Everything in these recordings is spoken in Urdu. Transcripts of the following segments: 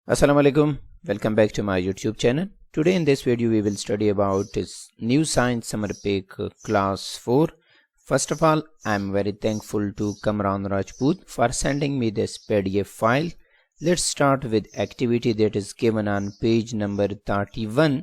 Assalamu alaikum. Welcome back to my YouTube channel. Today in this video we will study about new science summer pack class 4. First of all, I am very thankful to Kamran Rajput for sending me this PDF file. Let's start with activity that is given on page number 31.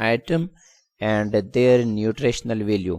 item and their nutritional value.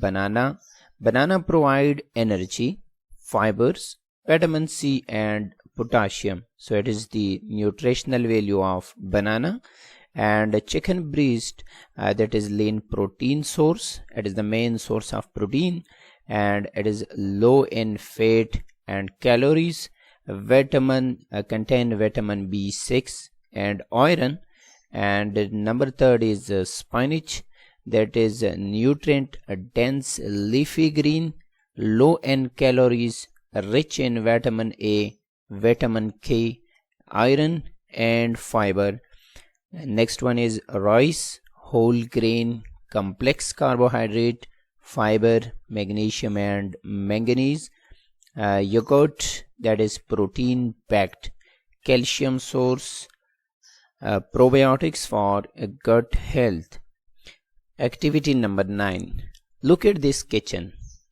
banana provide energy, fibers, vitamin C and potassium. So it is the nutritional value of banana. And chicken breast, that is lean protein source. It is the main source of protein and it is low in fat and calories. Contain vitamin B6 and iron. And number 3 is spinach, that is nutrient dense leafy green, low in calories, rich in vitamin A, vitamin K, iron and fiber. Next one is rice, whole grain, complex carbohydrate, fiber, magnesium and manganese. Yogurt, that is protein packed, calcium source, probiotics for gut health. Activity number 9. Look at this kitchen.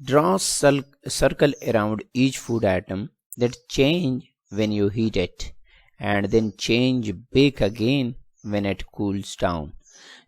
Draw circle around each food item that change when you heat it and then change bake again when it cools down.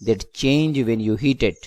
that change when you heat it,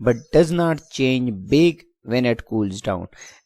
but does not change big when it cools down,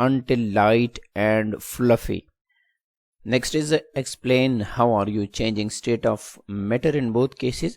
until light and fluffy. Next is explain how are you changing state of matter in both cases.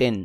10,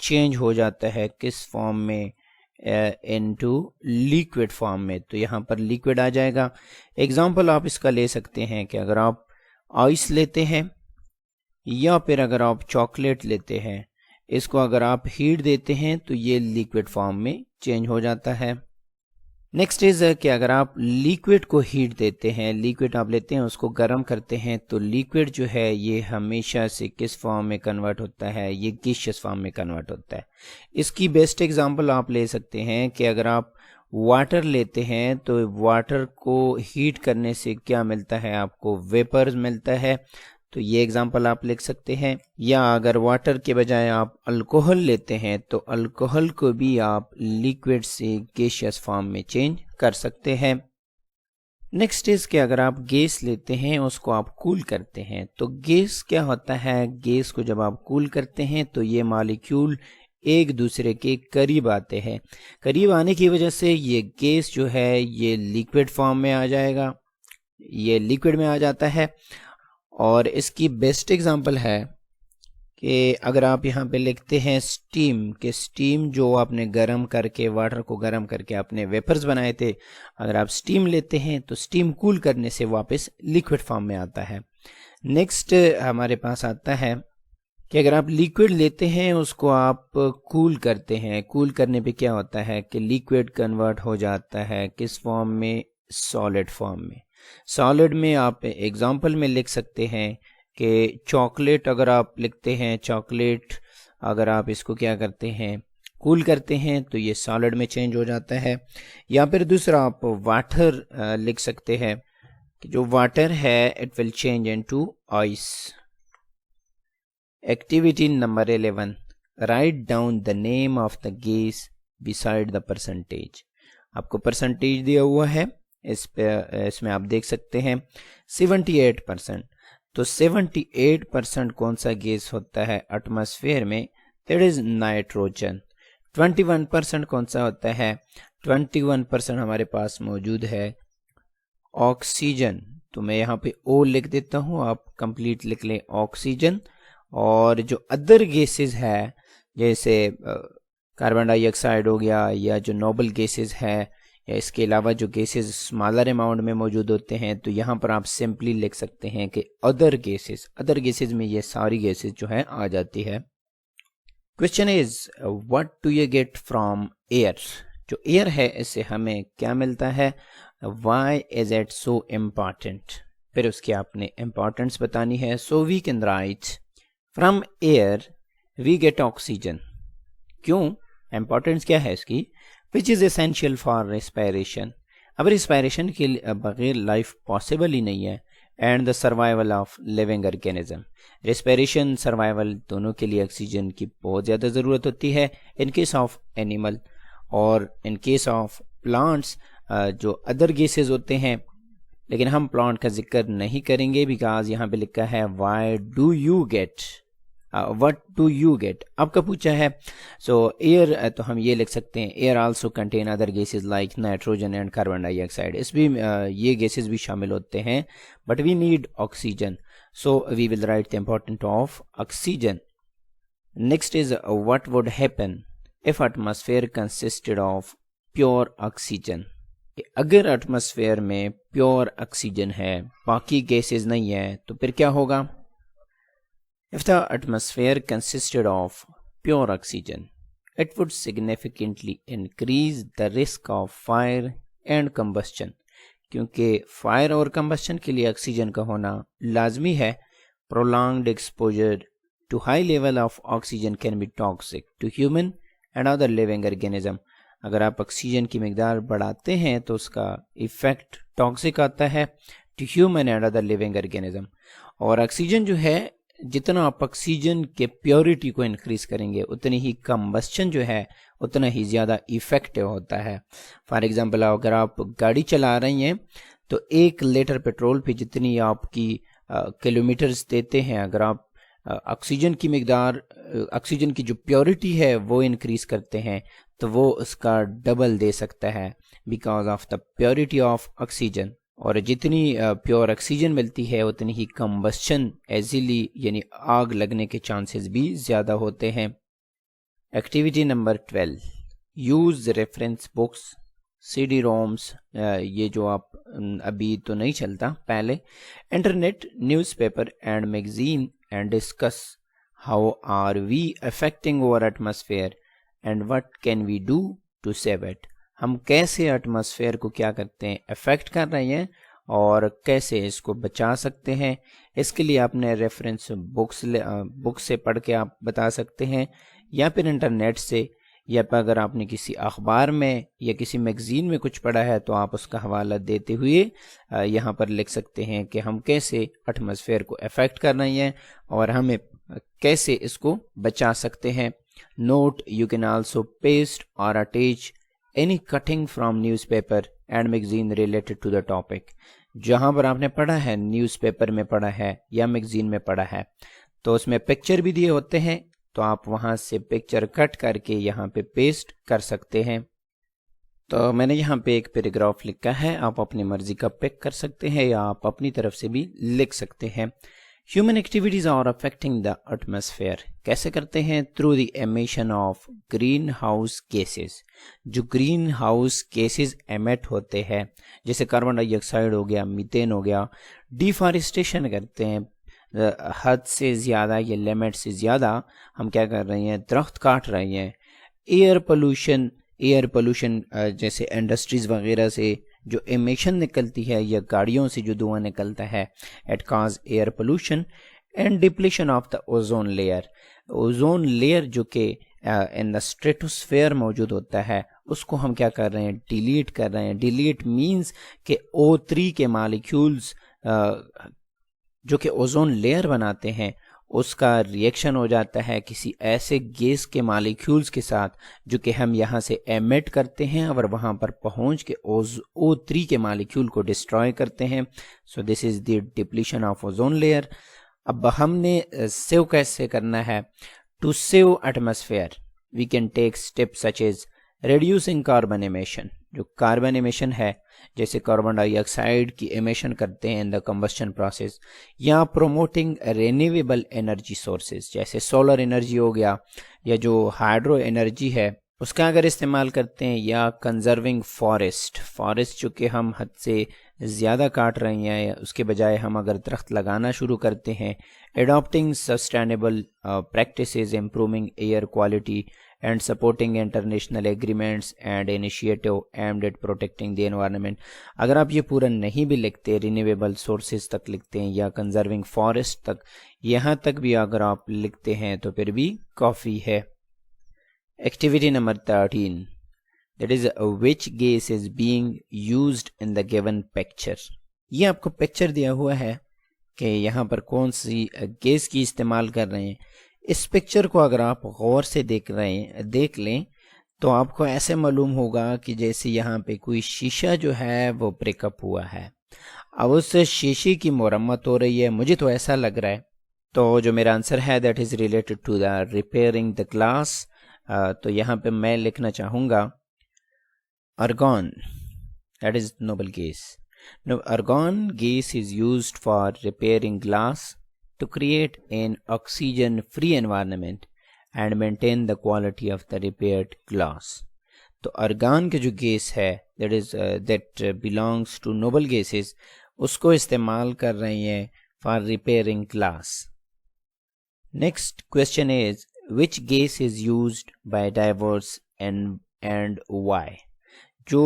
change ہو جاتا ہے کس فارم میں، انٹو لیکوڈ فارم میں. تو یہاں پر لیکوڈ آ جائے گا. ایگزامپل آپ اس کا لے سکتے ہیں کہ اگر آپ آئس لیتے ہیں یا پھر اگر آپ چاکلیٹ لیتے ہیں، اس کو اگر آپ ہیٹ دیتے ہیں تو یہ لیکوڈ فارم میں چینج ہو جاتا ہے. نیکسٹ از کہ اگر آپ لیکوڈ کو ہیٹ دیتے ہیں، لیکوڈ آپ لیتے ہیں اس کو گرم کرتے ہیں، تو لیکوڈ جو ہے یہ ہمیشہ سے کس فارم میں کنورٹ ہوتا ہے، یہ گیشیس فارم میں کنورٹ ہوتا ہے. اس کی بیسٹ ایگزامپل آپ لے سکتے ہیں کہ اگر آپ واٹر لیتے ہیں تو واٹر کو ہیٹ کرنے سے کیا ملتا ہے، آپ کو ویپرز ملتا ہے. تو یہ ایگزامپل آپ لکھ سکتے ہیں. یا اگر واٹر کے بجائے آپ الکوہل لیتے ہیں تو الکوہل کو بھی آپ لیکوڈ سے گیشیس فارم میں چینج کر سکتے ہیں. نیکسٹ از کہ اگر آپ گیس لیتے ہیں اس کو آپ کول کرتے ہیں، تو گیس کیا ہوتا ہے، گیس کو جب آپ کول کرتے ہیں تو یہ مالیکیول ایک دوسرے کے قریب آتے ہیں. قریب آنے کی وجہ سے یہ گیس جو ہے یہ لیکوڈ فارم میں آ جائے گا، یہ لیکوڈ میں آ جاتا ہے. اور اس کی بیسٹ ایگزامپل ہے کہ اگر آپ یہاں پہ لکھتے ہیں سٹیم، کہ سٹیم جو آپ نے گرم کر کے، واٹر کو گرم کر کے اپنے ویپرز بنائے تھے، اگر آپ سٹیم لیتے ہیں تو سٹیم کول کرنے سے واپس لیکوڈ فارم میں آتا ہے. نیکسٹ ہمارے پاس آتا ہے کہ اگر آپ لیکوڈ لیتے ہیں اس کو آپ کول کرتے ہیں، کول کرنے پہ کیا ہوتا ہے کہ لیکوڈ کنورٹ ہو جاتا ہے کس فارم میں، سالڈ فارم میں. سالڈ میں آپ ایگزامپل میں لکھ سکتے ہیں کہ چاکلیٹ اگر آپ لکھتے ہیں، چاکلیٹ اگر آپ اس کو کیا کرتے ہیں، کول کرتے ہیں تو یہ سالڈ میں چینج ہو جاتا ہے. یا پھر دوسرا آپ واٹر لکھ سکتے ہیں کہ جو واٹر ہے it will change into ice. Activity number 11، write down the name of the gas beside the percentage. آپ کو پرسنٹیج دیا ہوا ہے، اس میں آپ دیکھ سکتے ہیں 78%. تو 78% کون سا گیس ہوتا ہے ایٹماسفیئر میں، دیٹ از نائٹروجن. 21% کون سا ہوتا ہے، 21% ہمارے پاس موجود ہے آکسیجن. تو میں یہاں پہ او لکھ دیتا ہوں، آپ کمپلیٹ لکھ لیں آکسیجن. اور جو ادر گیسز ہے جیسے کاربن ڈائی آکسائڈ ہو گیا، یا جو نوبل گیسز ہے، یا اس کے علاوہ جو گیسز اسمالر اماؤنٹ میں موجود ہوتے ہیں، تو یہاں پر آپ سمپلی لکھ سکتے ہیں کہ ادر گیسز میں یہ ساری گیسز جو ہے آ جاتی ہے. Question is what do you get from air؟ جو ایئر ہے اس سے ہمیں کیا ملتا ہے، why is it so important؟ پھر اس کی آپ نے امپورٹنس بتانی ہے. so we can write from air we get oxygen. کیوں، امپورٹنس کیا ہے اس کی، which is essential for respiration. اب ریسپائریشن کے بغیر لائف پاسبل ہی نہیں ہے. And the survival of living organism, respiration survival دونوں کے لیے آکسیجن کی بہت زیادہ ضرورت ہوتی ہے ان کیس آف اینیمل. اور ان کیس آف پلانٹس جو ادر گیسز ہوتے ہیں، لیکن ہم پلانٹ کا ذکر نہیں کریں گے بیکاز یہاں پہ لکھا ہے why do you get, what do you get آپ کا پوچھا ہے. سو ایئر تو ہم یہ لکھ سکتے ہیں air also contain other gases like nitrogen and carbon dye oxide. اس بھی یہ گیسز بھی شامل ہوتے ہیں، but we need oxygen. So we will write the important of oxygen. Next is what would happen if atmosphere consisted of pure oxygen؟ اگر ایٹماسفیئر میں پیور آکسیجن ہے، باقی گیسز نہیں ہے، تو پھر کیا ہوگا. If the atmosphere consisted of pure oxygen, it would significantly increase the risk of fire and combustion. کیونکہ فائر اور کمبسچن کے لیے آکسیجن کا ہونا لازمی ہے. Prolonged exposure to high level of oxygen can be toxic to human and other living organism. اگر آپ آکسیجن کی مقدار بڑھاتے ہیں تو اس کا ایفیکٹ ٹاکسک آتا ہے to human and other living organism. اور آکسیجن جو ہے، جتنا آپ آکسیجن کے پیورٹی کو انکریز کریں گے اتنی ہی کمبسچن جو ہے اتنا ہی زیادہ ایفیکٹو ہوتا ہے. فار ایگزامپل اگر آپ گاڑی چلا رہی ہیں تو 1 لیٹر پیٹرول پہ جتنی آپ کی کلومیٹرز دیتے ہیں، اگر آپ آکسیجن کی مقدار، آکسیجن کی جو پیورٹی ہے وہ انکریز کرتے ہیں تو وہ اس کا ڈبل دے سکتا ہے because of the purity of oxygen. اور جتنی پیور آکسیجن ملتی ہے اتنی ہی کمبسچن ایزیلی یعنی آگ لگنے کے چانسز بھی زیادہ ہوتے ہیں. Activity number 12 use reference books C D ROMs, یہ جو آپ ابھی تو نہیں چلتا، پہلے internet, newspaper and magazine and discuss how are we affecting our atmosphere and what can we do to save it. ہم کیسے ایٹماسفیئر کو کیا کرتے ہیں، افیکٹ کر رہے ہیں، اور کیسے اس کو بچا سکتے ہیں. اس کے لیے آپ نے ریفرنس بکس سے پڑھ کے آپ بتا سکتے ہیں، یا پھر انٹرنیٹ سے، یا پھر اگر آپ نے کسی اخبار میں یا کسی میگزین میں کچھ پڑھا ہے تو آپ اس کا حوالہ دیتے ہوئے یہاں پر لکھ سکتے ہیں کہ ہم کیسے ایٹماسفیئر کو افیکٹ کر رہے ہیں اور ہمیں کیسے اس کو بچا سکتے ہیں. Note you can also paste or attach any cutting from newspaper and magazine related to the topic. جہاں پر آپ نے پڑھا ہے، نیوز پیپر میں پڑھا ہے یا میگزین میں پڑھا ہے، تو اس میں پکچر بھی دیے ہوتے ہیں، تو آپ وہاں سے پکچر کٹ کر کے یہاں پہ پیسٹ کر سکتے ہیں. تو میں نے یہاں پہ ایک پیراگراف لکھا ہے، آپ اپنی مرضی کا پک کر سکتے ہیں یا آپ اپنی طرف سے بھی لکھ سکتے ہیں. Human activities are affecting the atmosphere. کیسے کرتے ہیں؟ Through the emission of greenhouse gases. جو گرین ہاؤس گیسز ایمٹ ہوتے ہیں، جیسے کاربن ڈائی آکسائڈ ہو گیا، میتین ہو گیا. ڈیفارسٹیشن کرتے ہیں، حد سے زیادہ یا لمٹ سے زیادہ ہم کیا کر رہے ہیں، درخت کاٹ رہے ہیں. ایئر پولوشن جیسے انڈسٹریز وغیرہ سے جو ایمیشن نکلتی ہے یا گاڑیوں سے جو دھواں نکلتا ہے، it cause air pollution. And depletion of the ozone layer. Ozone layer جو کہ ان دا اسٹریٹوسفیئر موجود ہوتا ہے، اس کو ہم کیا کر رہے ہیں، ڈیلیٹ کر رہے ہیں. ڈیلیٹ مینز کہ O3 کے مالیکیولز جو کہ اوزون لیئر بناتے ہیں، اس کا ریئیکشن ہو جاتا ہے کسی ایسے گیس کے مالیکیولز کے ساتھ جو کہ ہم یہاں سے ایمٹ کرتے ہیں اور وہاں پر پہنچ کے O3 کے مالیکیول کو ڈسٹروائے کرتے ہیں. So this is the depletion of ozone layer. اب ہم نے سیو کیسے کرنا ہے؟ To save atmosphere we can take step such as reducing carbon emission. جو کاربن ایمیشن ہے، جیسے کاربن ڈائی آکسائڈ کی ایمیشن کرتے ہیں ان دا کمبسشن پروسیس، یا پروموٹنگ رینیویبل انرجی سورسز، جیسے سولر انرجی ہو گیا یا جو ہائیڈرو انرجی ہے اس کا اگر استعمال کرتے ہیں، یا کنزرونگ فارسٹ جو کہ ہم حد سے زیادہ کاٹ رہے ہیں، اس کے بجائے ہم اگر درخت لگانا شروع کرتے ہیں. Adopting sustainable practices improving air quality and supporting international agreements and initiative aimed at protecting the environment. اگر آپ یہ پورا نہیں بھی لکھتے، رینیویبل سورسز تک لکھتے ہیں یا کنزرونگ فارسٹ تک، یہاں تک بھی اگر آپ لکھتے ہیں تو پھر بھی کافی ہے. Activity number 13 that is which gas is being used in the given picture. یہ آپ کو پکچر دیا ہوا ہے کہ یہاں پر کون سی گیس کی استعمال کر رہے ہیں. اس پکچر کو اگر آپ غور سے دیکھ لیں تو آپ کو ایسے معلوم ہوگا کہ جیسے یہاں پہ کوئی شیشہ جو ہے وہ بریک اپ ہوا ہے. اب اس شیشے کی مرمت ہو رہی ہے، مجھے تو ایسا لگ رہا ہے. تو جو میرا آنسر ہے that is related to the repairing the glass. تو یہاں پہ میں لکھنا چاہوں گا argon, that is noble gas. Now argon gas is used for repairing glass to create an oxygen free environment and maintain the quality of the repaired glass. تو argon کے جو گیس ہے that belongs to noble gases، اس کو استعمال کر رہے ہیں for repairing glass. Next question is which gas is used by divers and why. جو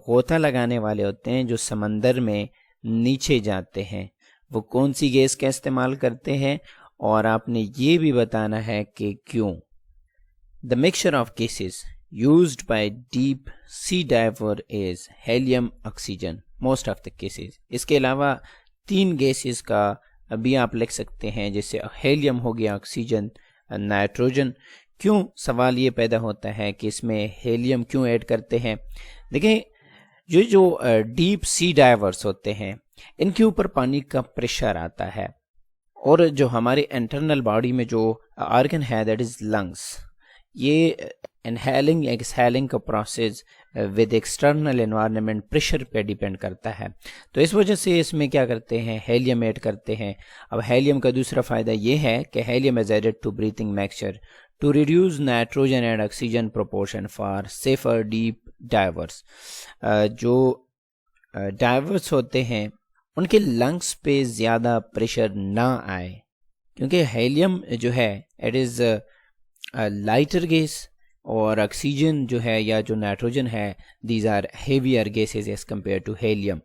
غوطہ لگانے والے ہوتے ہیں، جو سمندر میں نیچے جاتے ہیں، وہ کون سی گیس کا استعمال کرتے ہیں، اور آپ نے یہ بھی بتانا ہے کہ کیوں. The mixture of gases used by deep sea diver is helium, oxygen, most of the cases. اس کے علاوہ 3 گیسز کا ابھی آپ لکھ سکتے ہیں، جیسے ہیلیم ہو گیا، آکسیجن، نائٹروجن. کیوں سوال یہ پیدا ہوتا ہے کہ اس میں ہیلیم کیوں ایڈ کرتے ہیں؟ دیکھیں، جو ڈیپ سی ڈائیورس ہوتے ہیں، ان کے اوپر پانی کا پریشر آتا ہے، اور جو ہمارے انٹرنل باڈی میں جو آرگن ہے دیٹ از لنگس، یہ انہیلنگ ایکسہیلنگ کا process with external environment pressure پہ ڈیپینڈ کرتا ہے. تو اس وجہ سے اس میں کیا کرتے ہیں، ہیلیم ایڈ کرتے ہیں. اب ہیلیم کا دوسرا فائدہ یہ ہے کہ helium is added to breathing mixture to reduce nitrogen and oxygen proportion for safer deep divers. جو ڈائیورس ہوتے ہیں ان کے لنگس پہ زیادہ پریشر نہ آئے، کیونکہ ہیلیم جو ہے اٹ از لائٹر گیس، اور آکسیجن جو ہے یا جو نائٹروجن ہے these are heavier gases as compare to helium.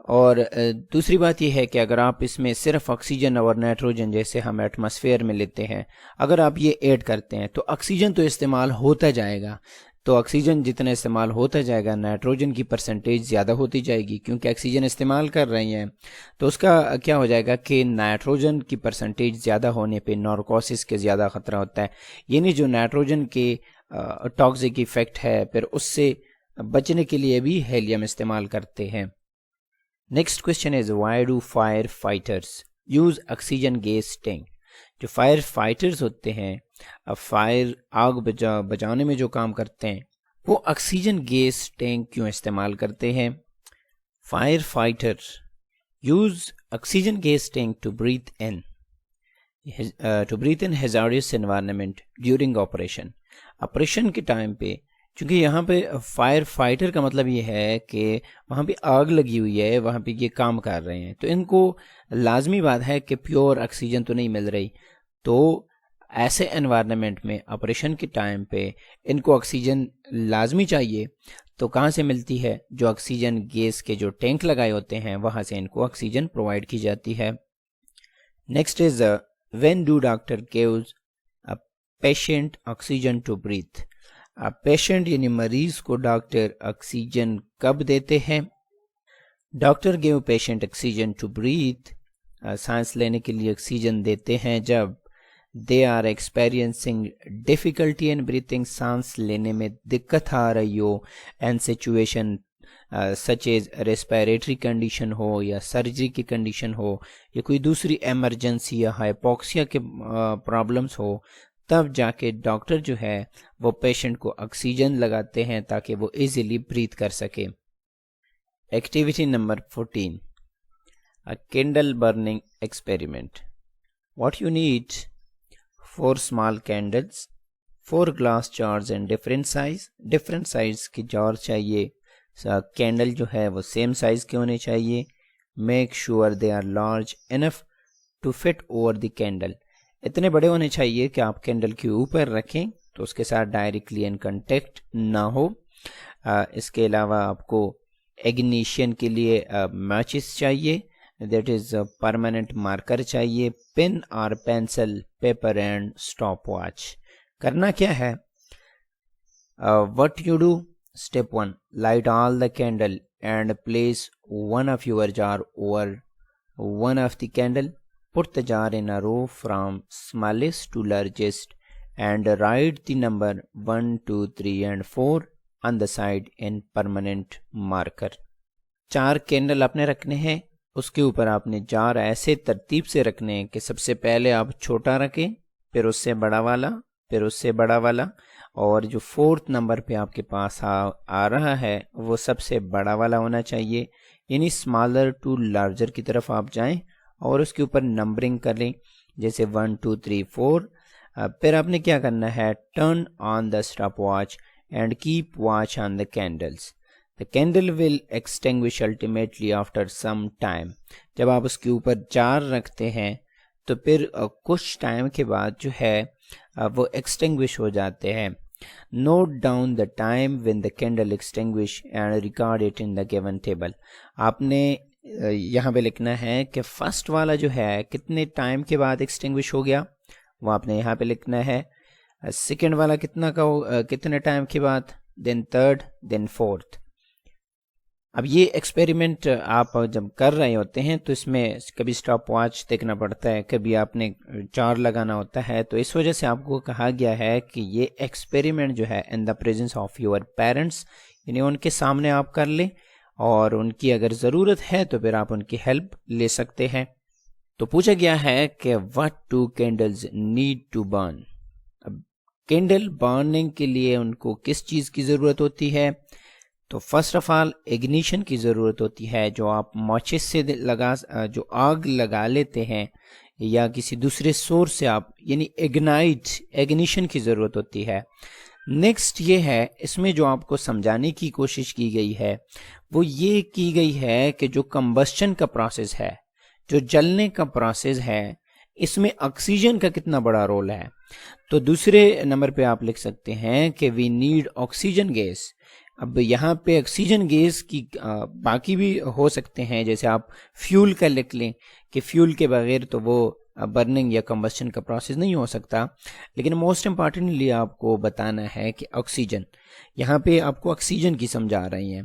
اور دوسری بات یہ ہے کہ اگر آپ اس میں صرف آکسیجن اور نائٹروجن جیسے ہم ایٹماسفیئر میں لیتے ہیں، اگر آپ یہ ایڈ کرتے ہیں تو آکسیجن تو استعمال ہوتا جائے گا، تو آکسیجن جتنا استعمال ہوتا جائے گا نائٹروجن کی پرسنٹیج زیادہ ہوتی جائے گی، کیونکہ آکسیجن استعمال کر رہے ہیں تو اس کا کیا ہو جائے گا کہ نائٹروجن کی پرسنٹیج زیادہ ہونے پہ نارکوسس کے زیادہ خطرہ ہوتا ہے. یعنی جو نائٹروجن کے ٹاکسک ایفیکٹ ہے پھر اس سے بچنے کے لیے بھی ہیلیم استعمال کرتے ہیں. Next question is why do fire fighters use oxygen gas tank. جو فائر فائٹرز ہوتے ہیں، فائر آگ بجانے میں جو کام کرتے ہیں، وہ آکسیجن گیس ٹینک کیوں استعمال کرتے ہیں؟ Fire fighter use oxygen gas tank to breathe in hazardous environment during operation. Operation کے ٹائم پہ، چونکہ یہاں پہ فائر فائٹر کا مطلب یہ ہے کہ وہاں پہ آگ لگی ہوئی ہے، وہاں پہ یہ کام کر رہے ہیں، تو ان کو لازمی بات ہے کہ پیور آکسیجن تو نہیں مل رہی، تو ایسے انوائرمنٹ میں آپریشن کے ٹائم پہ ان کو آکسیجن لازمی چاہیے. تو کہاں سے ملتی ہے؟ جو آکسیجن گیس کے جو ٹینک لگائے ہوتے ہیں وہاں سے ان کو آکسیجن پرووائڈ کی جاتی ہے. Next is when do doctor gives patient oxygen to breathe. Patient یعنی مریض کو ڈاکٹر آکسیجن کب دیتے ہیں؟ Doctor give patient oxygen to breathe, سانس لینے کے لیے آکسیجن دیتے ہیں جب they are experiencing difficulty in breathing, سانس لینے میں دقت آ رہی ہو، and situation such as respiratory condition ہو یا سرجری کی کنڈیشن ہو یا کوئی دوسری ایمرجنسی یا ہائپوکسیا کے پرابلمس ہو، تب جا کے ڈاکٹر جو ہے وہ پیشنٹ کو آکسیجن لگاتے ہیں تاکہ وہ ایزیلی بریتھ کر سکے. Activity number 14 candle burning experiment. What you need 4 small candles, 4 glass jars and different size کی جار چاہیے. کینڈل جو ہے وہ سیم سائز کے ہونے چاہیے. Make sure they are large enough to fit over the candle. اتنے بڑے ہونے چاہیے کہ آپ کینڈل کے اوپر رکھیں تو اس کے ساتھ ڈائریکٹلی ان کنٹیکٹ نہ ہو. اس کے علاوہ آپ کو ایگنیشن کے لیے میچز چاہیے، دیٹ از پرماننٹ مارکر چاہیے، پین اور pencil, paper and stop watch. کرنا کیا ہے؟ What you do. Step 1 light all the candle and place one of your jar over one of the candle. Put the jar in a row from smallest to largest and write the number 1, 2, 3 and 4 on the side in permanent marker. 4 candle آپ نے رکھنے ہیں، اس کے اوپر آپ نے جار ایسے ترتیب سے رکھنے ہیں کہ سب سے پہلے آپ چھوٹا رکھیں، پھر اس سے بڑا والا، پھر اس سے بڑا والا، اور جو 4th نمبر پہ آپ کے پاس آ رہا ہے وہ سب سے بڑا والا ہونا چاہیے. یعنی اسمالر ٹو لارجر کی طرف آپ جائیں اور اس کے اوپر نمبرنگ کر لیں، جیسے 1 2 3 4. پھر آپ نے کیا کرنا ہے؟ Turn on the stop watch and keep watch on the candles. The candle will extinguish ultimately after some time. جب آپ اس کے اوپر جار رکھتے ہیں تو پھر کچھ ٹائم کے بعد جو ہے وہ ایکسٹنگوش ہو جاتے ہیں. Note down the time when the candle extinguish and record it in the given table. آپ نے یہاں پہ لکھنا ہے کہ فرسٹ والا جو ہے کتنے ٹائم کے بعد ایکسٹنگوش ہو گیا، وہ آپ نے یہاں پہ لکھنا ہے. سیکنڈ والا کتنے ٹائم کے بعد، دین تھرڈ، دین فورتھ. اب یہ ایکسپیریمنٹ آپ جب کر رہے ہوتے ہیں تو اس میں کبھی اسٹاپ واچ دیکھنا پڑتا ہے، کبھی آپ نے چار لگانا ہوتا ہے، تو اس وجہ سے آپ کو کہا گیا ہے کہ یہ ایکسپیریمنٹ جو ہے in the presence of your parents, یعنی ان کے سامنے آپ کر لیں، اور ان کی اگر ضرورت ہے تو پھر آپ ان کی ہیلپ لے سکتے ہیں. تو پوچھا گیا ہے کہ what do candles need to burn. اب کینڈل برننگ کے لیے ان کو کس چیز کی ضرورت ہوتی ہے؟ تو فرسٹ آف آل ایگنیشن کی ضرورت ہوتی ہے. جو آپ ماچس سے جو آگ لگا لیتے ہیں یا کسی دوسرے سورس سے آپ یعنی ایگنیشن کی ضرورت ہوتی ہے. نیکسٹ یہ ہے، اس میں جو آپ کو سمجھانے کی کوشش کی گئی ہے وہ یہ کی گئی ہے کہ جو کمبسچن کا پروسیس ہے، جو جلنے کا پروسیس ہے، اس میں آکسیجن کا کتنا بڑا رول ہے. تو دوسرے نمبر پہ آپ لکھ سکتے ہیں کہ وی نیڈ آکسیجن گیس. اب یہاں پہ آکسیجن گیس کی باقی بھی ہو سکتے ہیں، جیسے آپ فیول کا لکھ لیں کہ فیول کے بغیر تو وہ برننگ یا کمبسچن کا پروسیس نہیں ہو سکتا. لیکن موسٹ امپارٹنٹلی آپ کو بتانا ہے کہ آکسیجن، یہاں پہ آپ کو آکسیجن کی سمجھا رہی ہیں.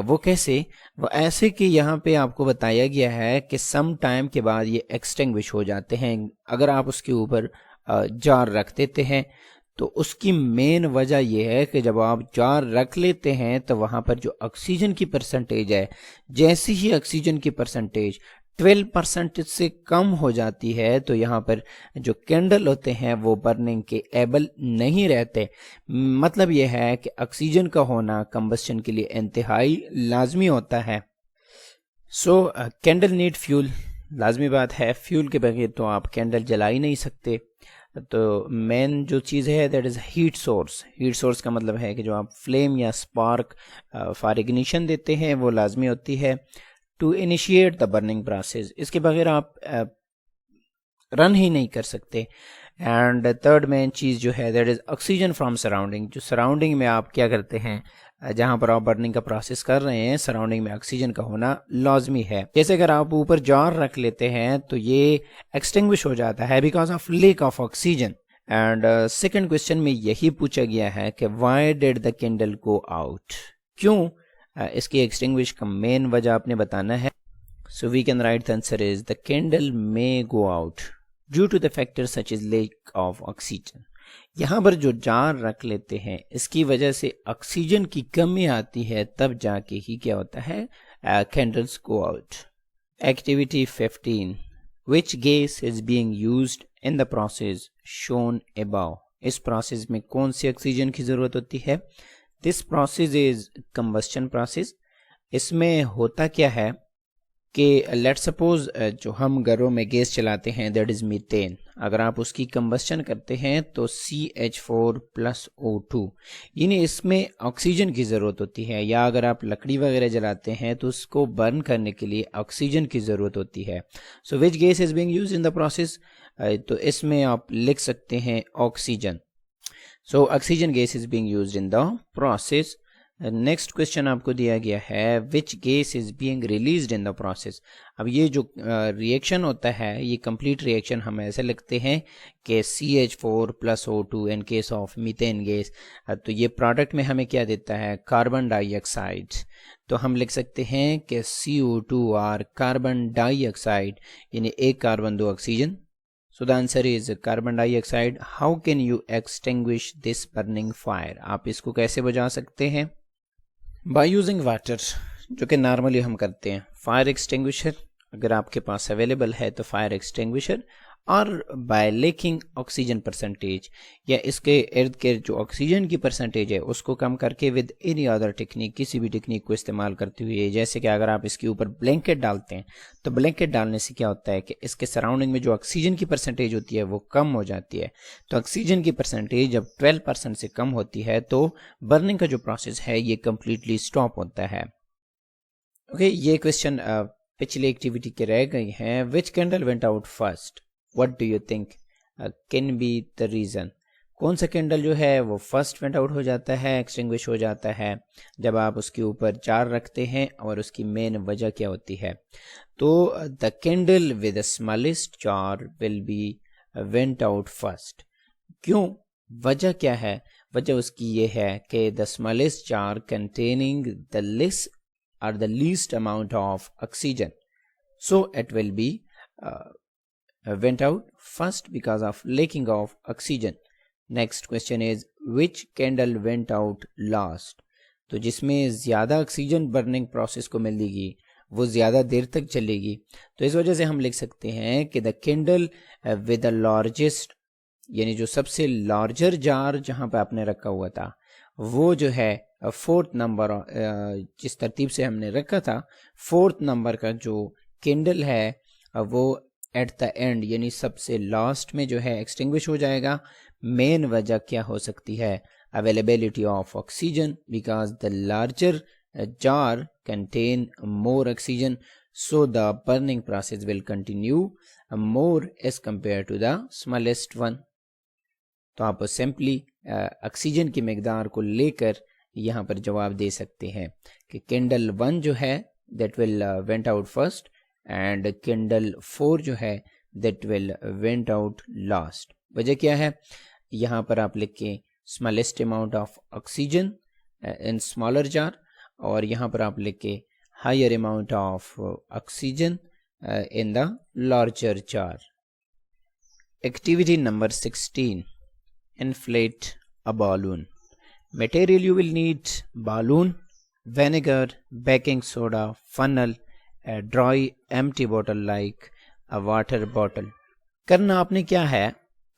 وہ کیسے؟ وہ ایسے کہ یہاں پہ آپ کو بتایا گیا ہے کہ سم ٹائم کے بعد یہ ایکسٹنگوش ہو جاتے ہیں. اگر آپ اس کے اوپر جار رکھ دیتے ہیں تو اس کی مین وجہ یہ ہے کہ جب آپ جار رکھ لیتے ہیں تو وہاں پر جو آکسیجن کی پرسنٹیج ہے، جیسی ہی آکسیجن کی پرسنٹیج 12% سے کم ہو جاتی ہے تو یہاں پر جو کینڈل ہوتے ہیں وہ برننگ کے ایبل نہیں رہتے. مطلب یہ ہے کہ آکسیجن کا ہونا کمبسچن کے لیے انتہائی لازمی ہوتا ہے. سو کینڈل نیڈ فیول، لازمی بات ہے، فیول کے بغیر تو آپ کینڈل جلا ہی نہیں سکتے. تو مین جو چیز ہے that is heat source. Heat source کا مطلب ہے کہ جو آپ فلیم یا اسپارک فار اگنیشن دیتے ہیں وہ لازمی ہوتی ہے to initiate the burning process. اس کے بغیر آپ رن ہی نہیں کر سکتے. اینڈ تھرڈ مین چیز جو ہے that is oxygen from surrounding. جو سراؤنڈنگ میں آپ کیا کرتے ہیں، جہاں پر آپ برننگ کا پروسیس کر رہے ہیں سراؤنڈنگ میں آکسیجن کا ہونا لازمی ہے. جیسے اگر آپ اوپر جار رکھ لیتے ہیں تو یہ ایکسٹنگوش ہو جاتا ہے because of lack of oxygen. And second question میں یہی پوچھا گیا ہے کہ why did the candle go out, کیوں؟ اس کی ایکسٹنگوش کا مین وجہ آپ نے بتانا ہے. So we can write the answer is the candle may go out due to the factors such as lack of oxygen. یہاں پر جو جار رکھ لیتے ہیں اس کی وجہ سے آکسیجن کی کمی آتی ہے، تب جا کے ہی کیا ہوتا ہے، candles go out. Activity 15. Which gas is being used in the process shown above? اس پروسیس میں کون سی آکسیجن کی ضرورت ہوتی ہے؟ This process is combustion process. اس میں ہوتا کیا ہے کہ لیٹ سپوز جو ہم گھروں میں گیس چلاتے ہیں دیٹ از میتین. اگر آپ اس کی کمبسچن کرتے ہیں تو CH4+O2 یعنی اس میں آکسیجن کی ضرورت ہوتی ہے. یا اگر آپ لکڑی وغیرہ جلاتے ہیں تو اس کو برن کرنے کے لیے آکسیجن کی ضرورت ہوتی ہے. So which gas is being use in the process? تو اس میں آپ لکھ سکتے ہیں oxygen. So oxygen gas is being used in the process. Next question آپ کو دیا گیا ہے which gas is being released in the process. اب یہ جو ریئیکشن ہوتا ہے یہ کمپلیٹ ریئیکشن ہم ایسے لکھتے ہیں کہ CH4+O2 in case of methane gas. تو یہ پروڈکٹ میں ہمیں کیا دیتا ہے، کاربن ڈائی آکسائڈ. تو ہم لکھ سکتے ہیں کہ CO2 کاربن ڈائی آکسائڈ یعنی ایک کاربن دو oxygen. So the answer is carbon dioxide. How can you extinguish this burning fire? آپ اس کو کیسے بجھا سکتے ہیں؟ By using water، جو کہ نارملی ہم کرتے ہیں. فائر ایکسٹنگوشر اگر آپ کے پاس اویلیبل ہے تو فائر ایکسٹنگوشر، اور بائی لیکنگ آکسیجن پرسنٹیج، یا اس کے ارد گرد جو آکسیجن کی پرسنٹیج ہے اس کو کم کر کے ود اینی ادر ٹیکنیک، کسی بھی ٹیکنیک کو استعمال کرتے ہوئے. جیسے کہ اگر آپ اس کے اوپر بلینکٹ ڈالتے ہیں تو بلینکٹ ڈالنے سے کیا ہوتا ہے کہ اس کے سراؤنڈنگ میں جو آکسیجن کی پرسنٹیج ہوتی ہے وہ کم ہو جاتی ہے. تو آکسیجن کی پرسنٹیج جب 12% سے کم ہوتی ہے تو برننگ کا جو پروسیس ہے یہ کمپلیٹلی اسٹاپ ہوتا ہے. اوکے، یہ کوشچن پچھلی ایکٹیویٹی کے رہ گئی ہیں. Which candle went out first? What do you think can be the reason؟ کون سا کینڈل جو ہے وہ فرسٹ وینٹ آؤٹ ہو جاتا ہے، ایکسٹنگوش ہو جاتا ہے جب آپ اس کے اوپر جار رکھتے ہیں؟ اور اس کی مین وجہ کیا ہوتی ہے؟ تو the candle with the smallest jar will be went out first. کیوں؟ وجہ کیا ہے؟ وجہ اس کی یہ ہے کہ the smallest jar containing the less or the least amount of oxygen, so it will be went out first because of lacking of oxygen. Next question is which candle went out last؟ تو جس میں زیادہ آکسیجن برننگ پروسیس کو ملے گی وہ زیادہ دیر تک چلے گی. تو اس وجہ سے ہم لکھ سکتے ہیں کہ the candle with the largest، یعنی جو سب سے لارجر جار جہاں پہ آپ نے رکھا ہوا تھا وہ جو ہے 4th نمبر، جس ترتیب سے ہم نے رکھا تھا 4th نمبر کا جو کینڈل ہے وہ ایٹ دا اینڈ یعنی سب سے لاسٹ میں جو ہے ایکسٹنگوش ہو جائے گا. مین وجہ کیا ہو سکتی ہے؟ Availability of oxygen, because the larger jar contain more oxygen, so the burning process will continue more as compared to the smallest one. تو آپ سمپلی آکسیجن کی مقدار کو لے کر یہاں پر جواب دے سکتے ہیں کہ کینڈل 1 جو ہے that will went out first and candle 4 جو ہے that will went out last. وجہ کیا ہے؟ یہاں پر آپ لکھیں smallest amount of oxygen in smaller jar, اور یہاں پر آپ لکھیں higher amount of oxygen in the larger jar. Activity number 16, inflate a balloon. Material you will need: balloon, vinegar, baking soda, funnel, a dry empty bottle like a water bottle. کرنا آپ نے کیا ہے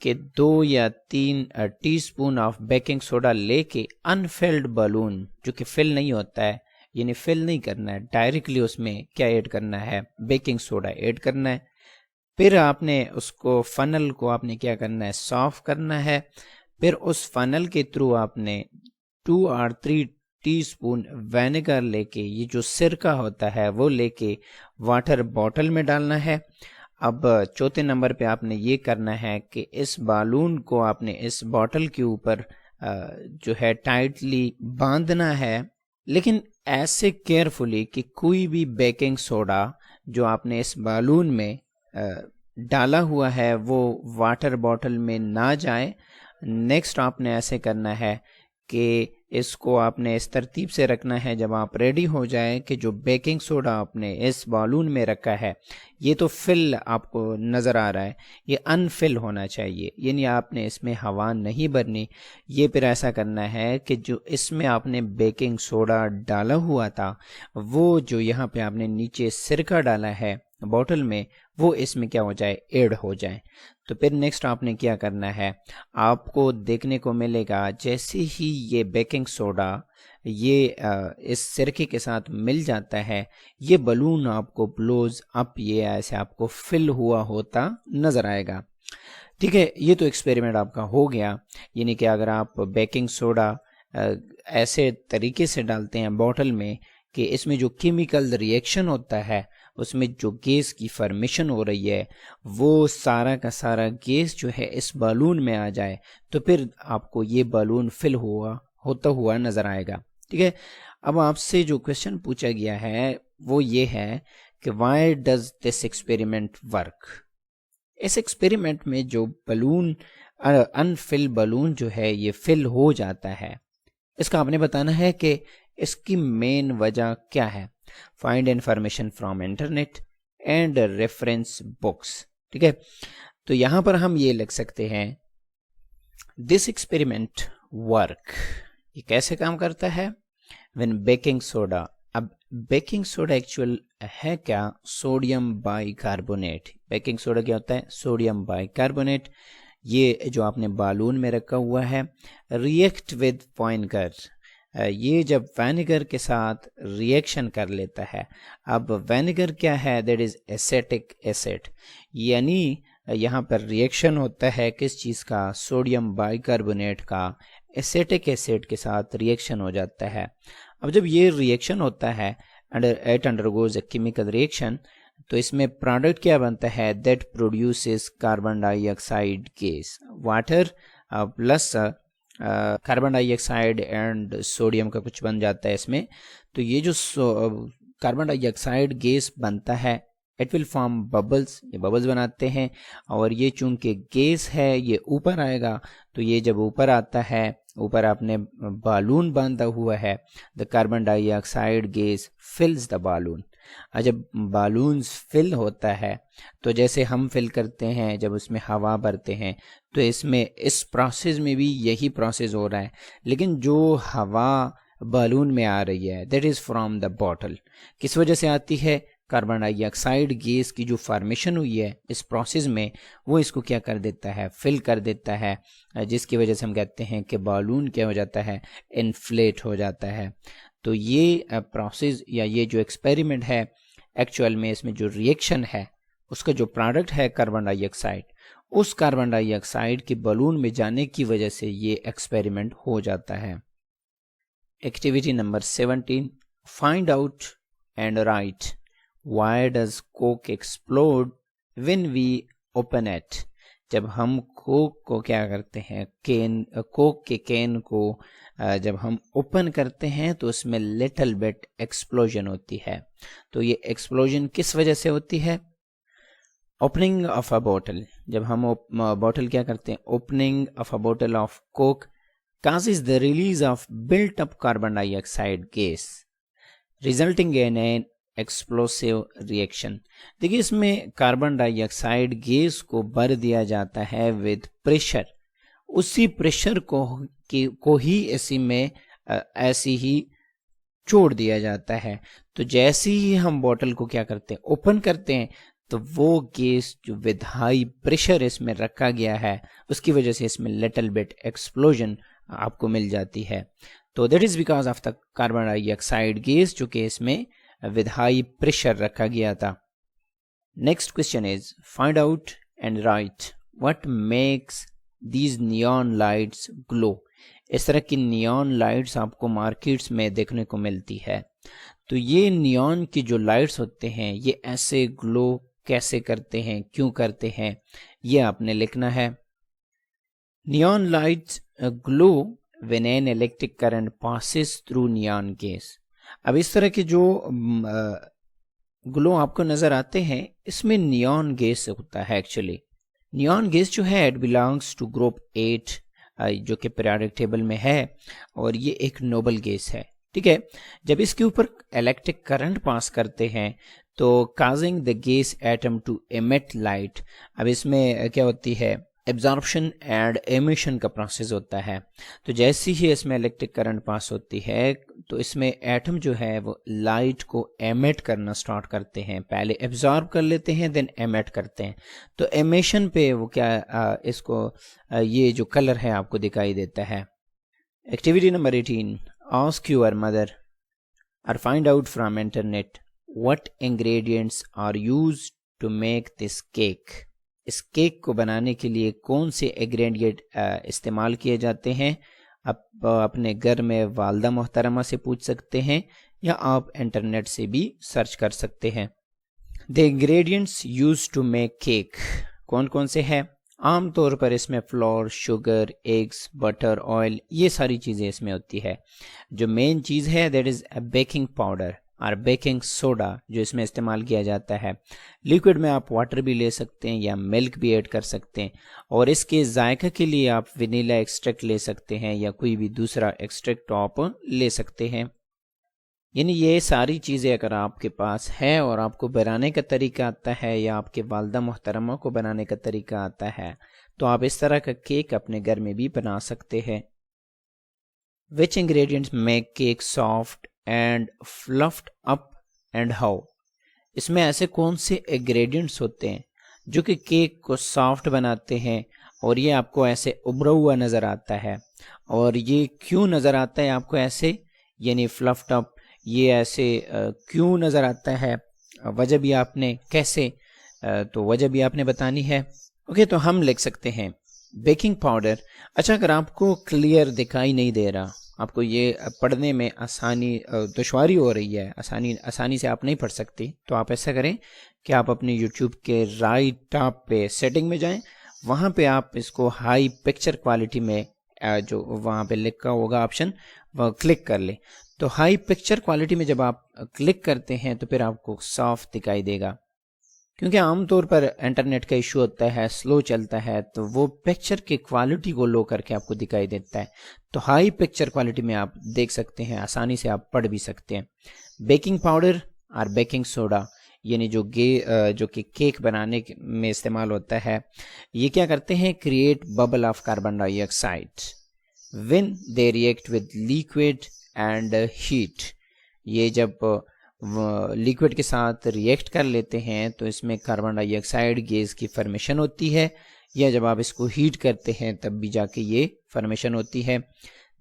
کہ 2 یا 3 teaspoon of baking soda لے کے انفلڈ بالون جو کہ فل نہیں ہوتا ہے, یعنی فل نہیں کرنا ہے, ڈائریکٹلی اس میں کیا ایڈ کرنا ہے؟ بیکنگ سوڈا ایڈ کرنا ہے. پھر آپ نے اس کو فنل کو آپ نے کیا کرنا ہے؟ صاف کرنا ہے. پھر اس فنل کے تھرو آپ نے 2 اور 3 ٹی اسپون وینیگر لے کے, یہ جو سرکہ ہوتا ہے وہ لے کے واٹر باٹل میں ڈالنا ہے. اب چوتھے نمبر پہ آپ نے یہ کرنا ہے کہ اس بالون کو آپ نے اس باٹل کے اوپر جو ہے ٹائٹلی باندھنا ہے, لیکن ایسے کیئرفلی کہ کوئی بھی بیکنگ سوڈا جو آپ نے اس بالون میں ڈالا ہوا ہے وہ واٹر باٹل میں نہ جائے. نیکسٹ آپ نے ایسے کرنا ہے کہ اس کو آپ نے اس ترتیب سے رکھنا ہے, جب آپ ریڈی ہو جائیں کہ جو بیکنگ سوڈا آپ نے اس بالون میں رکھا ہے یہ تو فل آپ کو نظر آ رہا ہے, یہ انفل ہونا چاہیے, یعنی آپ نے اس میں ہوا نہیں بھرنی. یہ پھر ایسا کرنا ہے کہ جو اس میں آپ نے بیکنگ سوڈا ڈالا ہوا تھا وہ جو یہاں پہ آپ نے نیچے سرکہ ڈالا ہے بوٹل میں وہ اس میں کیا ہو جائے؟ ایڈ ہو جائے. تو پھر نیکسٹ آپ نے کیا کرنا ہے, آپ کو دیکھنے کو ملے گا جیسے ہی یہ بیکنگ سوڈا یہ اس سرکے کے ساتھ مل جاتا ہے یہ بلون آپ کو بلوز اپ, یہ ایسے آپ کو فل ہوا ہوتا نظر آئے گا. ٹھیک ہے, یہ تو ایکسپیریمنٹ آپ کا ہو گیا. یعنی کہ اگر آپ بیکنگ سوڈا ایسے طریقے سے ڈالتے ہیں بوٹل میں کہ اس میں جو کیمیکل ریئیکشن ہوتا ہے اس میں جو گیس کی فارمیشن ہو رہی ہے وہ سارا کا سارا گیس جو ہے اس بالون میں آ جائے, تو پھر آپ کو یہ بالون فل ہوتا ہوا نظر آئے گا. ٹھیک ہے, اب آپ سے جو کویشچن پوچھا گیا ہے وہ یہ ہے کہ why does this experiment work. اس ایکسپیریمنٹ میں جو بلون انفل بلون جو ہے یہ فل ہو جاتا ہے, اس کا آپ نے بتانا ہے کہ اس کی مین وجہ کیا ہے. Find information from internet and reference books. ٹھیک ہے, تو یہاں پر ہم یہ لکھ سکتے ہیں دس ایکسپیریمنٹ ورک. یہ کیسے کام کرتا ہے؟ وین بیکنگ سوڈا, اب بیکنگ سوڈا ایکچوئل ہے کیا؟ Sodium bicarbonate. Baking soda کیا ہوتا ہے؟ Sodium bicarbonate. یہ جو آپ نے بالون میں رکھا ہوا ہے ریئیکٹ ود وائنگر, یہ جب وینیگر کے ساتھ ریئیکشن کر لیتا ہے. اب وینیگر کیا ہے؟ دیٹ از ایسیٹک ایسڈ, یعنی یہاں پر ریئیکشن ہوتا ہے کس چیز کا؟ سوڈیم بائی کاربونیٹ کا ایسیٹک ایسڈ کے ساتھ ریئیکشن ہو جاتا ہے. اب جب یہ ریئیکشن ہوتا ہے it undergoes a chemical reaction, تو اس میں پروڈکٹ کیا بنتا ہے؟ That produces carbon dye oxide gas. Water plus carbon dye oxide and sodium کا کچھ بن جاتا ہے اس میں. تو یہ جو کاربن ڈائی آکسائڈ گیس بنتا ہے اٹ ول فارم ببلز, یہ ببلز بناتے ہیں, اور یہ چونکہ گیس ہے یہ اوپر آئے گا. تو یہ جب اوپر آتا ہے, اوپر آپ نے بالون باندھا ہوا ہے, دا کاربن ڈائی آکسائڈ گیس فلز دا بالون. جب بالونز فل ہوتا ہے تو جیسے ہم فل کرتے ہیں جب اس میں ہوا بھرتے ہیں, تو اس میں اس پروسیس میں بھی یہی پروسیس ہو رہا ہے, لیکن جو ہوا بالون میں آ رہی ہے that is from the bottle. کس وجہ سے آتی ہے؟ کاربن ڈائی آکسائڈ گیس کی جو فارمیشن ہوئی ہے اس پروسیس میں وہ اس کو کیا کر دیتا ہے؟ فل کر دیتا ہے, جس کی وجہ سے ہم کہتے ہیں کہ بالون کیا ہو جاتا ہے؟ انفلیٹ ہو جاتا ہے. تو یہ پروسیس یا یہ جو ایکسپیریمنٹ ہے ایکچوئل میں اس میں جو ریئیکشن ہے اس کا جو پروڈکٹ ہے کاربن ڈائی آکسائڈ، اس کاربن ڈائی آکسائڈ کے بلون میں جانے کی وجہ سے یہ ایکسپیریمنٹ ہو جاتا ہے۔ Activity number 17، find out and write why does coke explode when we open it. جب ہم کوک کو کیا کرتے ہیں، کوک کے کین کو جب ہم اوپن کرتے ہیں تو اس میں لٹل بٹ ایکسپلوژن ہوتی ہے۔ تو یہ ایکسپلوژن کس وجہ سے ہوتی ہے؟ اوپننگ آف اے بوٹل، جب ہم بوٹل کیا کرتے ہیں، opening of a bottle of coke causes the release of built up carbon dioxide gas resulting in an explosive reaction۔ دیکھیے اس میں کاربن ڈائی آکسائڈ گیس کو بھر دیا جاتا ہے with pressure، اسی پریشر کو ہی اسی میں ایسی ہی چھوڑ دیا جاتا ہے۔ تو جیسے ہی ہم بوٹل کو کیا کرتے ہیں، اوپن کرتے ہیں، تو وہ گیس جو ود ہائی پریشر اس میں رکھا گیا ہے، اس کی وجہ سے اس میں لٹل بٹ ایکسپلوژن آپ کو مل جاتی ہے۔ تو that is because of the carbon dye oxide گیس، جو کہ اس میں ود ہائی پریشر رکھا گیا تھا۔ Next question is find out and write what makes these neon lights glow. اس طرح کی نیون لائٹس آپ کو مارکیٹس میں دیکھنے کو ملتی ہے۔ تو یہ نیون کی جو لائٹس ہوتے ہیں یہ ایسے گلو کیسے کرتے ہیں، کیوں کرتے ہیں، یہ آپ نے لکھنا ہے۔ Neon lights glow when an electric current passes through neon gas۔ اب اس طرح کے جو گلو آپ کو نظر آتے ہیں، اس میں نیون گیس ہوتا ہے۔ ایکچولی نیون گیس جو ہے اٹ بلانگس ٹو گروپ 8 جو کہ پیریوڈک ٹیبل میں ہے، اور یہ ایک نوبل گیس ہے، ٹھیک ہے۔ جب اس کے اوپر الیکٹرک کرنٹ پاس کرتے ہیں تو causing the gas atom to emit light. اب اس میں کیا ہوتی ہے، ایبزارپشن اینڈ ایمیشن کا پروسیس ہوتا ہے۔ تو جیسے ہی اس میں الیکٹرک کرنٹ پاس ہوتی ہے تو اس میں ایٹم جو ہے وہ لائٹ کو ایمٹ کرنا سٹارٹ کرتے ہیں، پہلے ایبزارب کر لیتے ہیں دین ایمٹ کرتے ہیں۔ تو ایمیشن پہ وہ کیا اس کو یہ جو کلر ہے آپ کو دکھائی دیتا ہے۔ Activity number 18، ask your mother or find out from internet what ingredients are used to make this cake۔ اس کیک کو بنانے کے لیے کون سے انگریڈینٹ استعمال کیے جاتے ہیں، آپ اپنے گھر میں والدہ محترمہ سے پوچھ سکتے ہیں یا آپ انٹرنیٹ سے بھی سرچ کر سکتے ہیں۔ The ingredients used to make cake کون کون سے ہیں؟ عام طور پر اس میں flour, sugar, eggs, butter, oil, یہ ساری چیزیں اس میں ہوتی ہے۔ جو مین چیز ہے دیٹ از بیکنگ پاؤڈر اور بیکنگ سوڈا جو اس میں استعمال کیا جاتا ہے۔ لیکوڈ میں آپ واٹر بھی لے سکتے ہیں یا ملک بھی ایڈ کر سکتے ہیں، اور اس کے ذائقہ کے لیے آپ ونیلا ایکسٹریکٹ لے سکتے ہیں یا کوئی بھی دوسرا ایکسٹریکٹ آپ لے سکتے ہیں۔ یعنی یہ ساری چیزیں اگر آپ کے پاس ہے اور آپ کو بنانے کا طریقہ آتا ہے یا آپ کے والدہ محترمہ کو بنانے کا طریقہ آتا ہے تو آپ اس طرح کا کیک اپنے گھر میں بھی بنا سکتے ہیں۔ Which ingredients make cake soft and fluffed up and how؟ اس میں ایسے کون سے انگریڈینٹس ہوتے ہیں جو کہ کیک کو سافٹ بناتے ہیں اور یہ آپ کو ایسے ابھرا ہوا نظر آتا ہے، اور یہ کیوں نظر آتا ہے آپ کو ایسے، یعنی فلفڈ اپ، یہ ایسے کیوں نظر آتا ہے، وجہ بھی آپ نے کیسے، تو وجہ بھی آپ نے بتانی ہے۔ اوکے، تو ہم لکھ سکتے ہیں بیکنگ پاؤڈر۔ اچھا، اگر آپ کو کلیئر دکھائی نہیں دے رہا، آپ کو یہ پڑھنے میں دشواری ہو رہی ہے، آسانی سے آپ نہیں پڑھ سکتی، تو آپ ایسا کریں کہ آپ اپنے یوٹیوب کے رائٹ ٹاپ پہ سیٹنگ میں جائیں، وہاں پہ آپ اس کو ہائی پکچر کوالٹی میں جو وہاں پہ لکھا ہوگا آپشن وہ کلک کر لیں۔ تو ہائی پکچر کوالٹی میں جب آپ کلک کرتے ہیں تو پھر آپ کو صاف دکھائی دے گا، کیونکہ عام طور پر انٹرنیٹ کا ایشو ہوتا ہے، سلو چلتا ہے، تو وہ پکچر کی کوالٹی کو لو کر کے آپ کو دکھائی دیتا ہے۔ تو ہائی پکچر کوالٹی میں آپ دیکھ سکتے ہیں، آسانی سے آپ پڑھ بھی سکتے ہیں۔ بیکنگ پاؤڈر اور بیکنگ سوڈا یعنی جو کہ کیک بنانے میں استعمال ہوتا ہے، یہ کیا کرتے ہیں، create bubble of carbon dye oxide when they react with liquid and heat. یہ جب لیکوڈ کے ساتھ ریئیکٹ کر لیتے ہیں تو اس میں کاربن ڈائی آکسائڈ گیس کی فارمیشن ہوتی ہے، یا جب آپ اس کو ہیٹ کرتے ہیں تب بھی جا کے یہ فارمیشن ہوتی ہے۔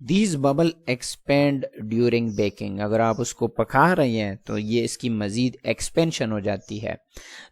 These bubble expand during baking. اگر آپ اس کو پکا رہی ہیں تو یہ اس کی مزید ایکسپینشن ہو جاتی ہے.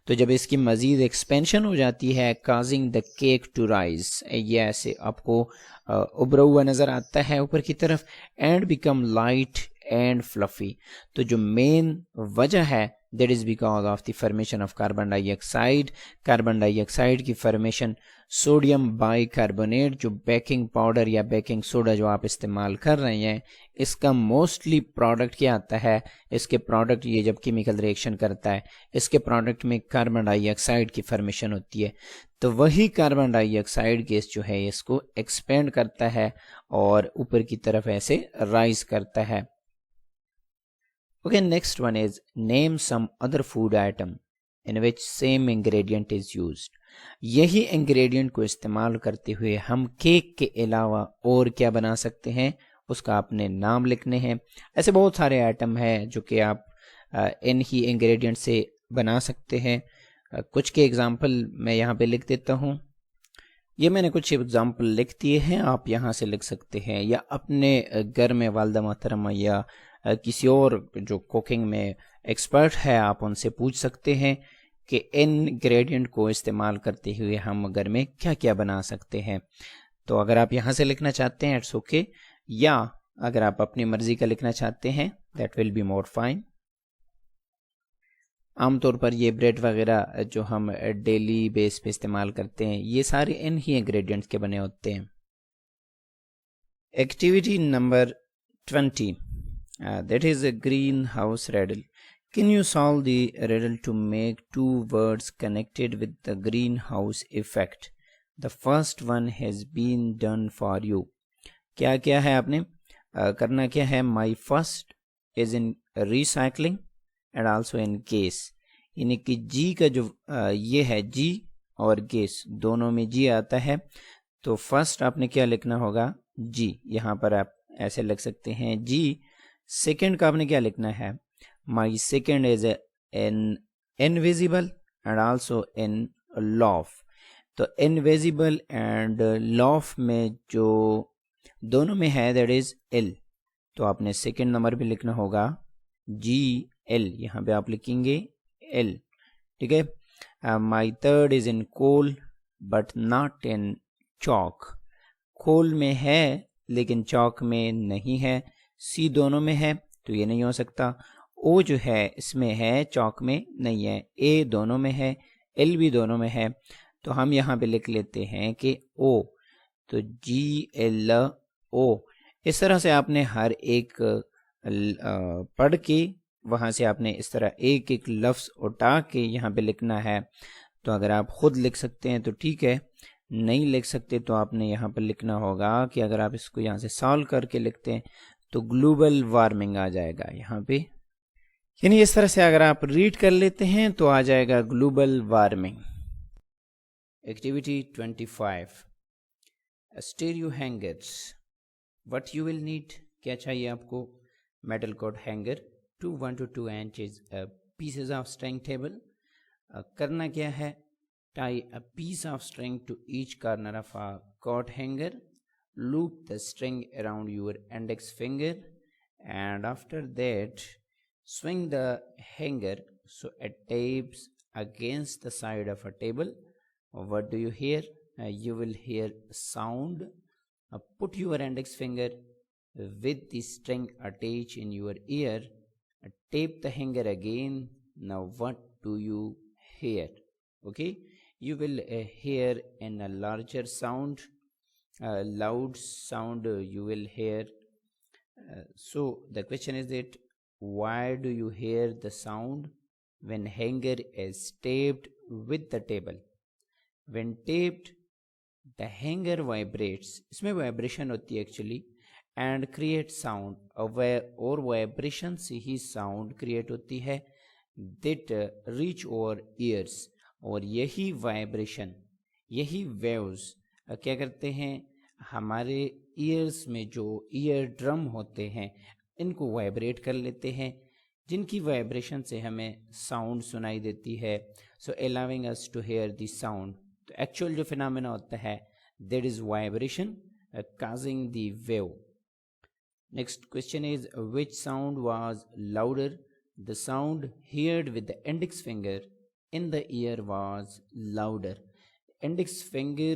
تو جب اس کی مزید ایکسپینشن ہو جاتی ہے causing the cake to rise, یہ ایسے آپ کو ابھرا ہوا نظر آتا ہے اوپر کی طرف, and become light and fluffy. تو جو مین وجہ ہے that is because of the formation of carbon dioxide. Carbon dye oxide کی فارمیشن سوڈیم بائی کاربونیٹ, جو بیکنگ پاؤڈر یا بیکنگ سوڈا جو آپ استعمال کر رہے ہیں, اس کا موسٹلی پروڈکٹ کیا آتا ہے, اس کے پروڈکٹ یہ جب کیمیکل ریئیکشن کرتا ہے اس کے پروڈکٹ میں کاربن ڈائی آکسائڈ کی فارمیشن ہوتی ہے. تو وہی کاربن ڈائی آکسائڈ گیس جو ہے اس کو ایکسپینڈ کرتا ہے اور اوپر کی طرف ایسے رائز کرتا ہے. Okay, next one is name some other food item in which same ingredient is used. یہی انگریڈینٹ کو استعمال کرتے ہوئے ہم کیک کے علاوہ اور کیا بنا سکتے ہیں, اس کا آپ نے نام لکھنے ہیں. ایسے بہت سارے آئٹم ہیں جو کہ آپ ان ہی انگریڈینٹ سے بنا سکتے ہیں. کچھ کے ایگزامپل میں یہاں پہ لکھ دیتا ہوں. یہ میں نے کچھ ایگزامپل لکھ دیے ہیں, آپ یہاں سے لکھ سکتے ہیں, یا اپنے گھر میں والدہ محترمہ یا کسی اور جو کوکنگ میں ایکسپرٹ ہے آپ ان سے پوچھ سکتے ہیں کہ ان انگریڈینٹ کو استعمال کرتے ہوئے ہم گھر میں کیا کیا بنا سکتے ہیں. تو اگر آپ یہاں سے لکھنا چاہتے ہیں اٹس اوکے, یا اگر آپ اپنی مرضی کا لکھنا چاہتے ہیں that will be more fine. عام طور پر یہ بریڈ وغیرہ جو ہم ڈیلی بیس پہ استعمال کرتے ہیں یہ سارے ان ہی انگریڈینٹس کے بنے ہوتے ہیں. Activity number 20, that is a greenhouse riddle. Can you solve the riddle to make two words connected with the greenhouse effect? The first one has been done for you. کیا کیا ہے آپ نے کرنا کیا ہے, my first is in recycling and also in gas. یعنی کہ جی کا جو یہ ہے جی اور گیس دونوں میں جی آتا ہے, تو فرسٹ آپ نے کیا لکھنا ہوگا جی, یہاں پر آپ ایسے لکھ سکتے ہیں جی. سیکنڈ کا آپ نے کیا لکھنا ہے, my second is an invisible and also in laugh. تو انویزیبل اینڈ لاف میں جو دونوں میں ہے دیٹ از ایل, تو آپ نے سیکنڈ نمبر پہ لکھنا ہوگا جی ایل, یہاں پہ آپ لکھیں گے ایل, ٹھیک ہے. My third is in coal but not in chalk. Coal میں ہے لیکن چاک میں نہیں ہے. سی دونوں میں ہے تو یہ نہیں ہو سکتا. او جو ہے اس میں ہے چاک میں نہیں ہے. اے دونوں میں ہے, ایل بھی دونوں میں ہے, تو ہم یہاں پہ لکھ لیتے ہیں کہ او, تو جی ایل او. اس طرح سے آپ نے ہر ایک پڑھ کے وہاں سے آپ نے اس طرح ایک ایک لفظ اٹھا کے یہاں پہ لکھنا ہے. تو اگر آپ خود لکھ سکتے ہیں تو ٹھیک ہے, نہیں لکھ سکتے تو آپ نے یہاں پہ لکھنا ہوگا کہ اگر آپ اس کو یہاں سے سالو کر کے لکھتے ہیں تو گلوبل وارمنگ آ جائے گا یہاں پہ. یعنی اس طرح سے اگر آپ ریڈ کر لیتے ہیں تو آ جائے گا global warming. Activity 25, stereo hangers. What you will need, کیا چاہیے آپ کو, metal coat hanger 2 1 to 2 inches pieces of string table. کرنا کیا ہے, tie a piece of string to each corner of a coat hanger. Loop the string around your index finger and after that swing the hanger so it taps against the side of a table. What do you hear? You will hear sound. Put your index finger with the string attached in your ear. Tape the hanger again. Now what do you hear? Okay, you will hear in a larger sound, loud sound you will hear. So the question is that why do you hear the sound when hanger is taped with the table? When taped the hanger vibrates, اس میں vibration ہوتی ہے actually, and create sound. اور vibration سے ہی sound create ہوتی ہے that reach our ears. اور یہی vibration, یہی waves کیا کرتے ہیں, ہمارے ایئرس میں جو ایئر ڈرم ہوتے ہیں ان کو وائبریٹ کر لیتے ہیں, جن کی وائبریشن سے ہمیں ساؤنڈ سنائی دیتی ہے. سو allowing us to hear the sound. تو ایکچوئل جو فینامنا ہوتا ہے that is vibration causing the wave. Next question is, which sound was louder? The sound heard with the index finger in the ear was louder. Index finger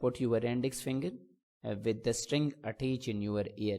put your index finger with the string attached in your ear,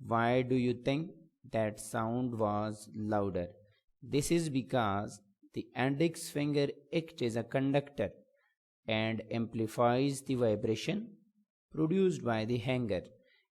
Why do you think that sound was louder? This is because the index finger acts as a conductor and amplifies the vibration produced by the hanger.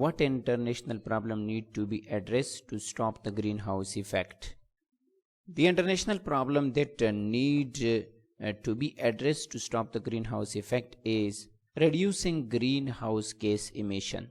what international problem need to be addressed to stop the greenhouse effect. The international problem that need to be addressed to stop the greenhouse effect is reducing greenhouse gas emission.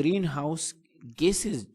greenhouse gases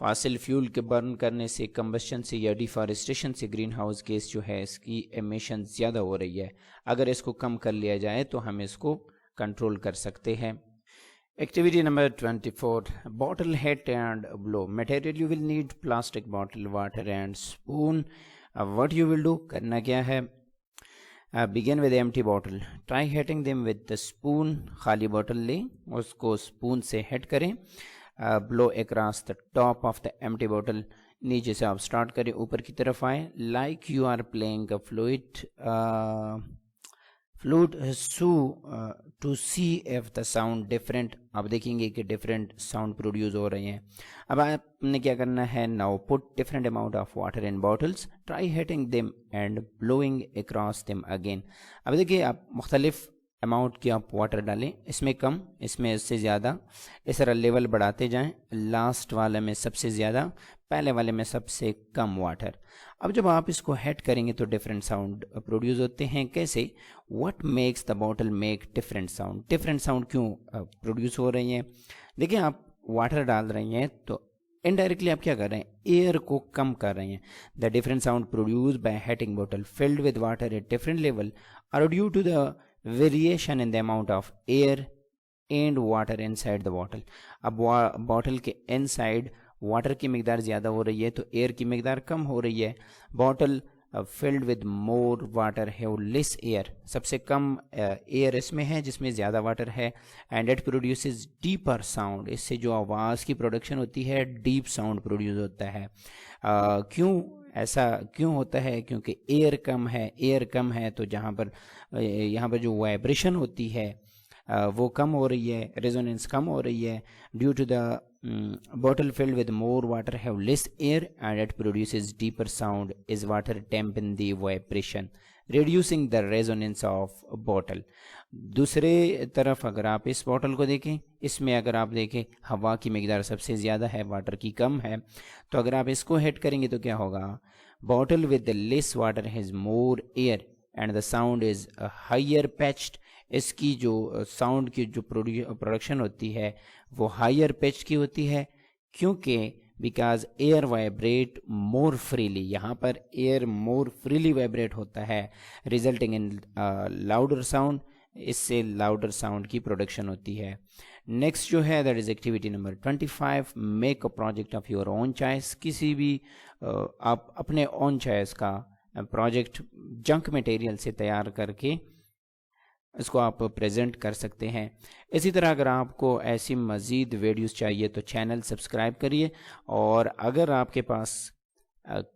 fossil fuel کے برن کرنے سے، کمبشن سے یا ڈیفارسٹیشن سے گرین ہاؤس گیس جو ہے اس کی ایمیشن زیادہ ہو رہی ہے. اگر اس کو کم کر لیا جائے تو ہم اس کو کنٹرول کر سکتے ہیں. Activity number 24, bottle head and blow. Material you will need plastic bottle, water and spoon. What you will do, کرنا کیا ہے, begin with the empty bottle. Try hitting them with the spoon. خالی بوٹل لیں, اس کو spoon سے hit کریں. Blow across the top of the empty bottle. نیچے سے آپ سٹارٹ کریں, اوپر کی طرف آئیں. Like you are playing a flute. Flute to see if the sound different. آپ دیکھیں گے کہ different sound produce ہو رہے ہیں. اب آپ نے کیا کرنا ہے, now put different amount of water in bottles. Try hitting them and blowing across them again. اب دیکھیں آپ مختلف اماؤنٹ کی آپ واٹر ڈالیں, اس میں کم, اس میں اس سے زیادہ, اس طرح لیول بڑھاتے جائیں. لاسٹ والے میں سب سے زیادہ, پہلے والے میں سب سے کم واٹر. اب جب آپ اس کو ہیٹ کریں گے تو ڈفرینٹ ساؤنڈ پروڈیوس ہوتے ہیں. کیسے؟ What makes the bottle make different sound. Different sound کیوں پروڈیوس ہو رہی ہیں؟ دیکھیں, آپ واٹر ڈال رہی ہیں تو انڈائریکٹلی آپ کیا کر رہے ہیں, ایئر کو کم کر رہے ہیں. The different sound produce by heating bottle filled with water at different level are due to the variation in the amount of air and water inside the bottle. اب بوٹل کے انسائڈ واٹر کی مقدار زیادہ ہو رہی ہے تو ایئر کی مقدار کم ہو رہی ہے. Bottle filled with more water have less air. سب سے کم ایئر اس میں ہے جس میں زیادہ واٹر ہے. and it produces deeper sound. اس سے جو آواز کی پروڈکشن ہوتی ہے ڈیپ ساؤنڈ پروڈیوس ہوتا ہے. کیوں ایسا کیوں ہوتا ہے؟ کیونکہ ایئر کم ہے تو یہاں پر جو وائبریشن ہوتی ہے وہ کم ہو رہی ہے, ریزوننس کم ہو رہی ہے. Due to the bottle filled with more water have less air and it produces deeper sound as water dampen the vibration reducing the resonance of bottle. دوسرے طرف اگر آپ اس بوٹل کو دیکھیں, اس میں اگر آپ دیکھیں ہوا کی مقدار سب سے زیادہ ہے, واٹر کی کم ہے, تو اگر آپ اس کو ہٹ کریں گے تو کیا ہوگا, bottle with the less water has more air and the sound is higher pitched. اس کی جو ساؤنڈ کی جو پروڈکشن ہوتی ہے وہ ہائر پیچ کی ہوتی ہے. کیونکہ because air vibrate more freely, یہاں پر ایئر مور فریلی وائبریٹ ہوتا ہے, ریزلٹنگ ان لاؤڈر ساؤنڈ. اس سے لاؤڈر ساؤنڈ کی پروڈکشن ہوتی ہے. نیکسٹ جو ہے that is activity number 25, make a project of your own choice. کسی بھی آپ اپنے اون چوائس کا پروجیکٹ جنک مٹیریل سے تیار کر کے اس کو آپ پریزنٹ کر سکتے ہیں. اسی طرح اگر آپ کو ایسی مزید ویڈیوز چاہیے تو چینل سبسکرائب کریے, اور اگر آپ کے پاس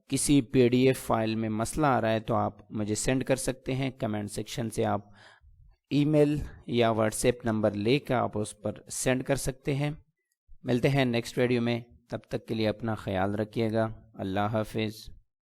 کسی PDF فائل میں مسئلہ آ رہا ہے تو آپ مجھے سینڈ کر سکتے ہیں. کمنٹ سیکشن سے آپ ای میل یا واٹس ایپ نمبر لے کر آپ اس پر سینڈ کر سکتے ہیں. ملتے ہیں نیکسٹ ویڈیو میں, تب تک کے لیے اپنا خیال رکھیے گا. اللہ حافظ.